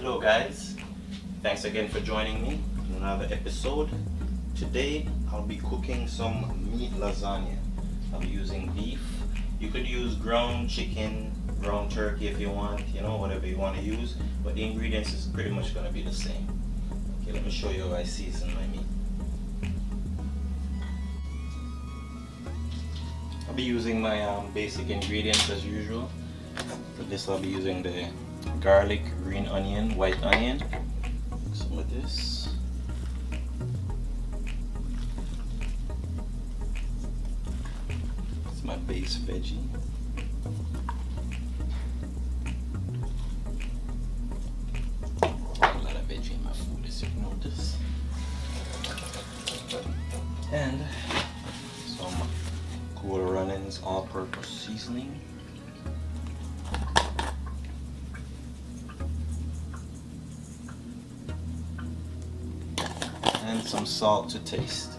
Hello guys, thanks again for joining me in another episode. Today I'll be cooking some meat lasagna. I'll be using beef. You could use ground chicken, ground turkey if you want, whatever you want to use, but the ingredients is pretty much going to be the same. Okay, let me show you how I season my meat. I'll be using my basic ingredients as usual. For this I'll be using the garlic, green onion, white onion, some of this. It's my base veggie. A lot of veggie in my food, as you notice. And some Cool Runnings all-purpose seasoning. And some salt to taste.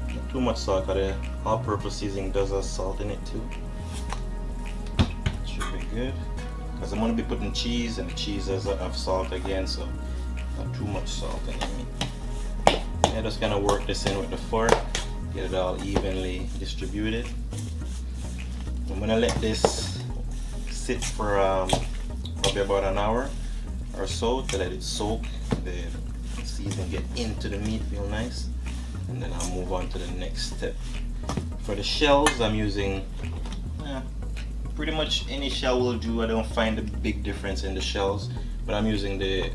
Not too much salt, but the all-purpose seasoning does have salt in it too. Should be good. Because I'm going to be putting cheese, and the cheese does have salt again, so not too much salt in it. I'm just going to work this in with the fork, get it all evenly distributed. I'm going to let this sit for probably about an hour or so to let it soak, the seasoning get into the meat real nice, and then I'll move on to the next step. For the shells, I'm using pretty much any shell will do. I don't find a big difference in the shells, but I'm using the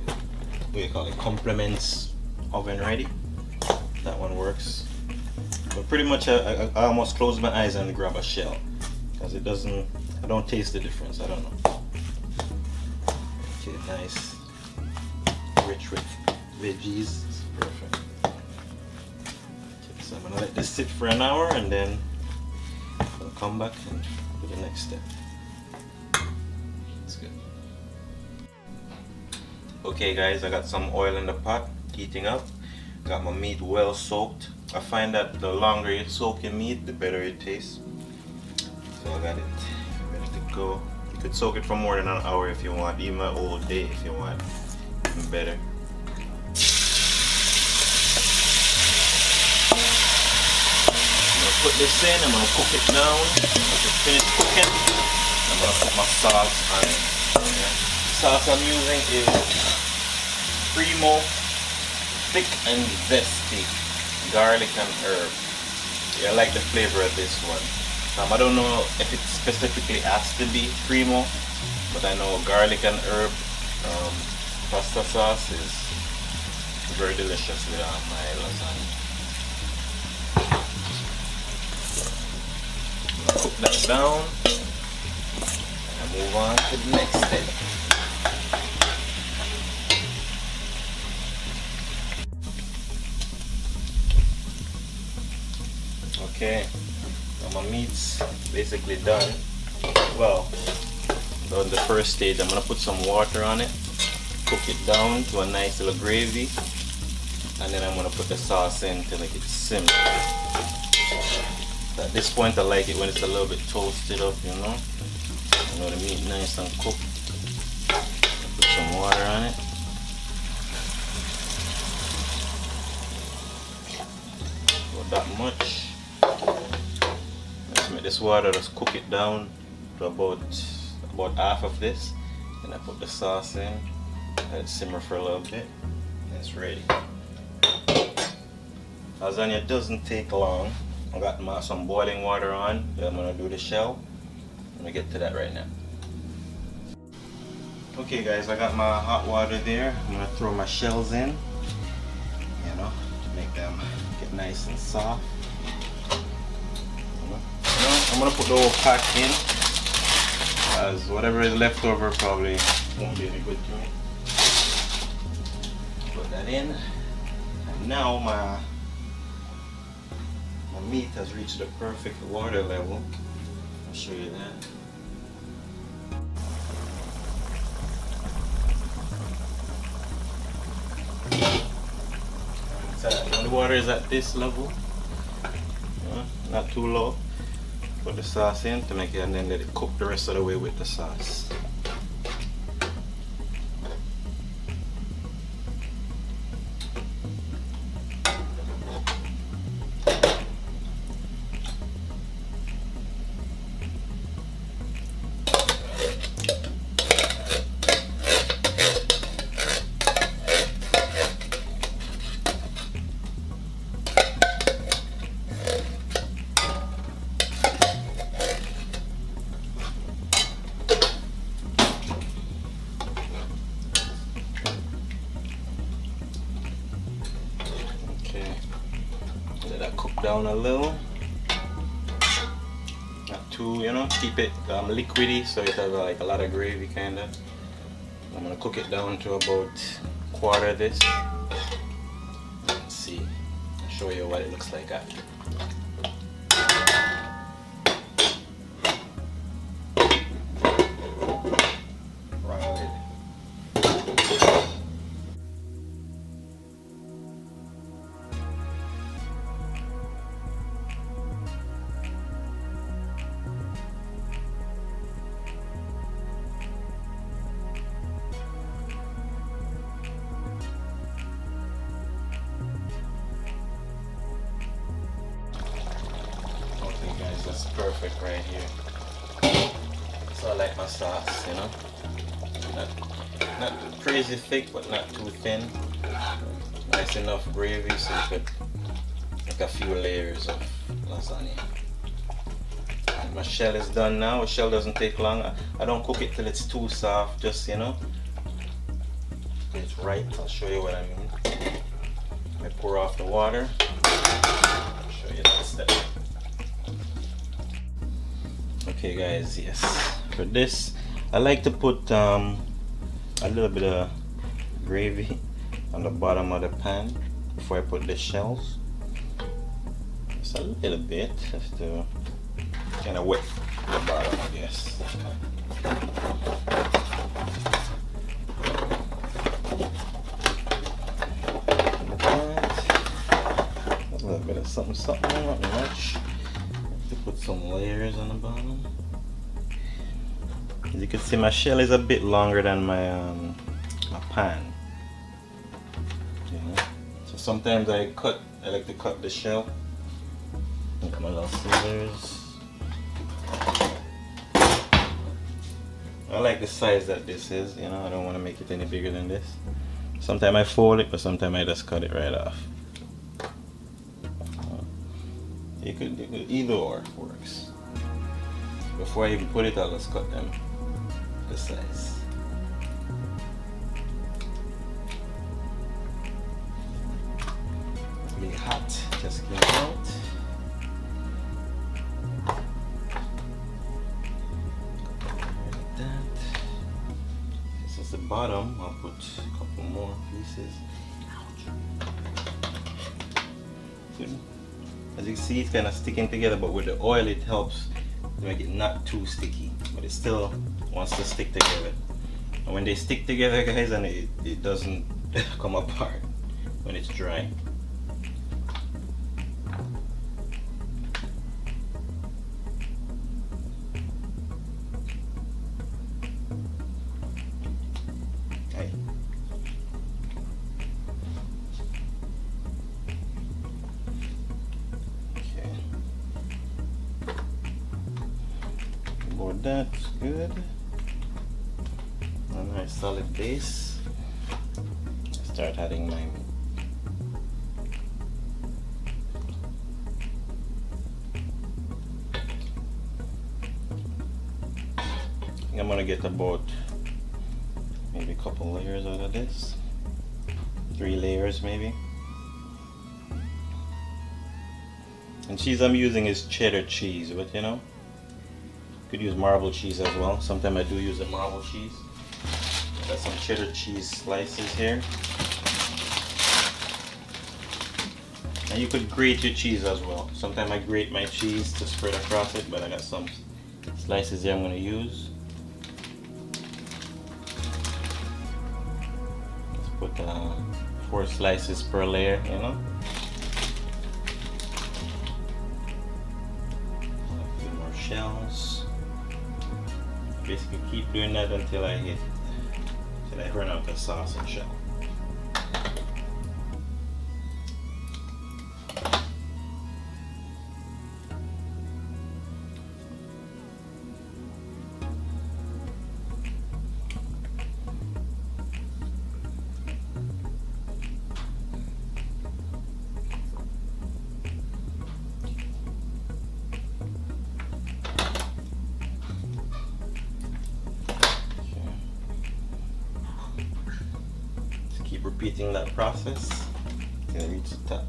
complements oven ready. That one works. But pretty much I almost close my eyes and grab a shell because I don't taste the difference. I don't know. Okay, nice, rich with veggies. It's perfect. Okay, so I'm gonna let this sit for an hour, and then I'll come back and do the next step. It's good. Okay, guys, I got some oil in the pot heating up. Got my meat well soaked. I find that the longer you soak your meat, the better it tastes. So I got it ready to go. You could soak it for more than an hour if you want, even a whole day if you want, even better. I'm gonna put this in, I'm gonna cook it down. Once it's finished cooking, I'm gonna put my sauce on it. Okay. The sauce I'm using is Primo, thick and zesty, garlic and herb. Yeah, I like the flavor of this one. I don't know if it specifically has to be Primo, but I know garlic and herb pasta sauce is very delicious with my lasagna. Cook that down and move on to the next step. Okay. My meat's basically done. Well, on the first stage, I'm gonna put some water on it, cook it down to a nice little gravy, and then I'm gonna put the sauce in to make it simmer. At this point, I like it when it's a little bit toasted up, the meat nice and cooked. Put some water on it. About that much. Make this water, just cook it down to about half of this, and I put the sauce in, let it simmer for a little bit, and it's ready. Lasagna doesn't take long. I got some boiling water on. Then I'm gonna do the shell. I'm gonna get to that right now. Okay, guys, I got my hot water there. I'm gonna throw my shells in, to make them get nice and soft. I'm gonna put the whole pack in, as whatever is left over probably won't be any good to me. Put that in, and now my meat has reached the perfect water level. I'll show you that. So when the water is at this level, not too low, put the sauce in to make it, and then let it cook the rest of the way with the sauce. down a little. Not too, you know, keep it liquidy so it has like a lot of gravy kind of. I'm gonna cook it down to about quarter this. Let's see, I'll show you what it looks like after. That's perfect right here. So I like my sauce, you know, not crazy thick, but not too thin. Nice enough gravy so you could make a few layers of lasagna. And my shell is done now. The shell doesn't take long. I don't cook it till it's too soft, just, you know, it's right. I'll show you what I mean. I pour off the water. I'll show you that step. Okay guys, yes, for this I like to put a little bit of gravy on the bottom of the pan before I put the shells. Just a little bit, just to kind of wet the bottom, I guess. A little bit of something, not much. To put some layers on the bottom. As you can see, my shell is a bit longer than my my pan. Yeah. So sometimes I like to cut the shell. Look, my little scissors. I like the size that this is, you know, I don't want to make it any bigger than this. Sometimes I fold it, but sometimes I just cut it right off. You could either or works. Before I even put it, I'll just cut them the size. It's really hot, just came out. Like that. This is the bottom. I'll put a couple more pieces. Good. As you can see, it's kind of sticking together, but with the oil it helps to make it not too sticky, but it still wants to stick together. And when they stick together, guys, and it doesn't come apart when it's dry. Okay. That's good. A nice solid base. Start adding my meat. I'm gonna get about maybe a couple layers out of this. 3 layers maybe. And cheese I'm using is cheddar cheese, but you know, could use marble cheese as well. Sometimes I do use a marble cheese. Got some cheddar cheese slices here. And you could grate your cheese as well. Sometimes I grate my cheese to spread across it, but I got some slices here I'm going to use. Let's put 4 slices per layer, you know. A few more shells. Basically keep doing that until I run out of sauce and shell. Keep repeating that process until I reach the top.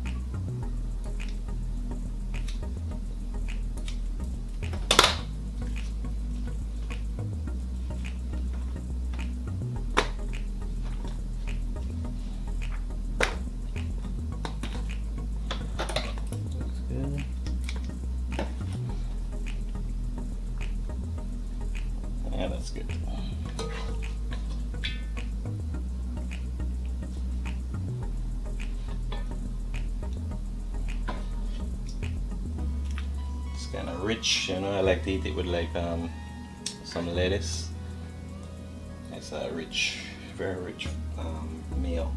kind of rich, you know. I like to eat it with like some lettuce. It's a rich, very rich meal.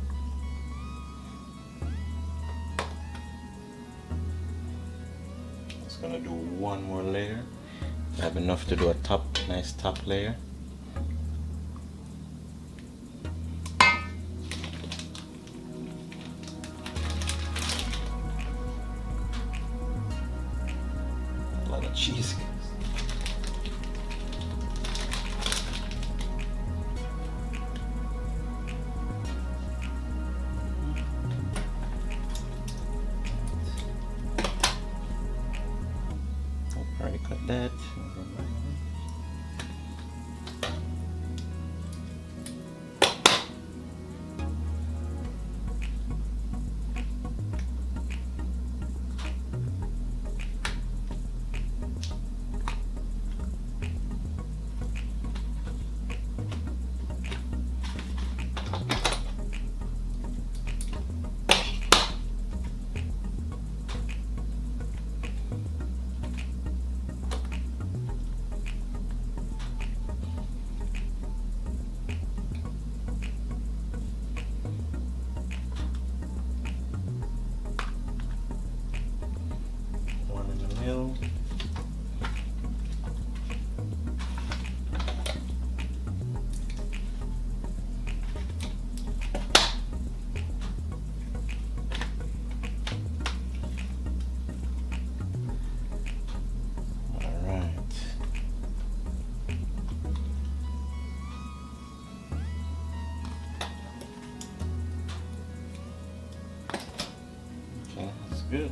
Just gonna do one more layer. I have enough to do a nice top layer. A lot of cheese. Already cut that. Middle. All right. Okay, that's good.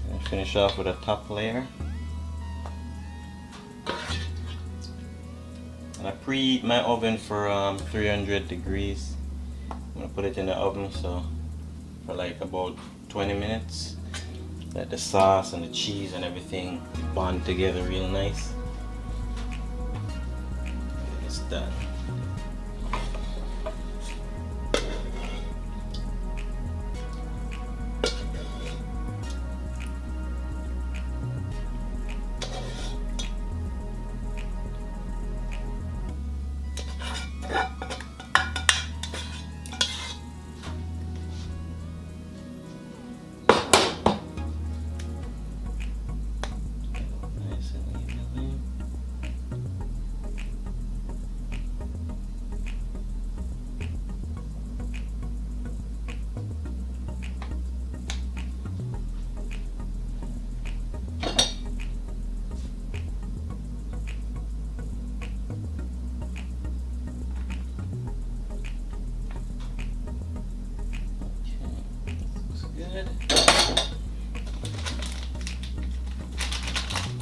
And finish off with a top layer. And I preheat my oven for 300 degrees. I'm gonna put it in the oven so for like about 20 minutes. Let the sauce and the cheese and everything bond together real nice. It's done.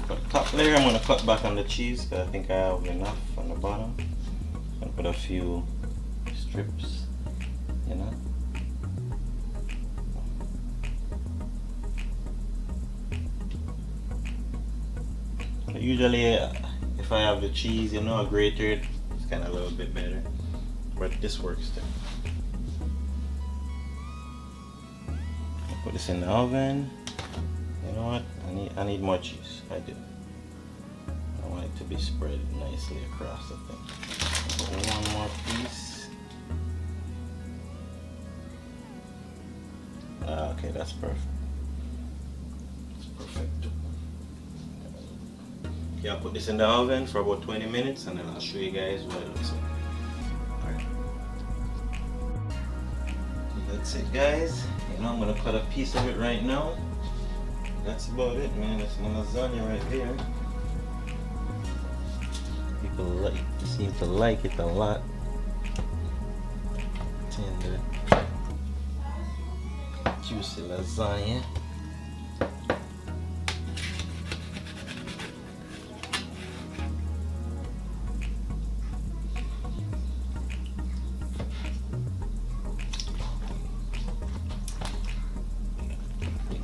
For the top layer, I'm going to cut back on the cheese because I think I have enough on the bottom. I'm going to put a few strips, you know. Usually, if I have the cheese, you know, grated, it's kind of a little bit better. But this works too. Put this in the oven. You know what? I need more cheese. I do. I want it to be spread nicely across the thing. Put one more piece. Okay, that's perfect. That's perfect. Okay, I'll put this in the oven for about 20 minutes and then I'll show you guys what it looks like. Alright. That's it, guys. You know, I'm gonna cut a piece of it right now. That's about it, man. That's my lasagna right there. People seem to like it a lot. Tender, juicy lasagna.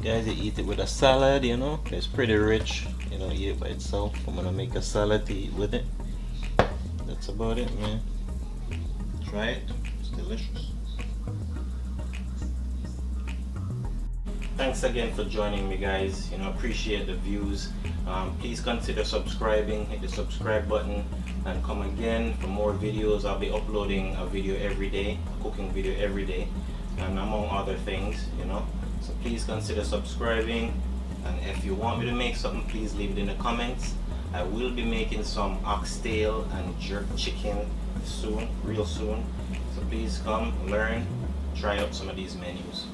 Guys, you eat it with a salad, you know, it's pretty rich. You know, eat it by itself. I'm gonna make a salad to eat with it. That's about it, man. Try it, it's delicious. thanks again for joining me, guys. You know, appreciate the views. Please consider subscribing, hit the subscribe button, and come again for more videos. I'll be uploading a video every day, a cooking video every day, and among other things, you know. So please consider subscribing, and if you want me to make something, please leave it in the comments. I will be making some oxtail and jerk chicken soon, real soon. So please come, learn, try out some of these menus.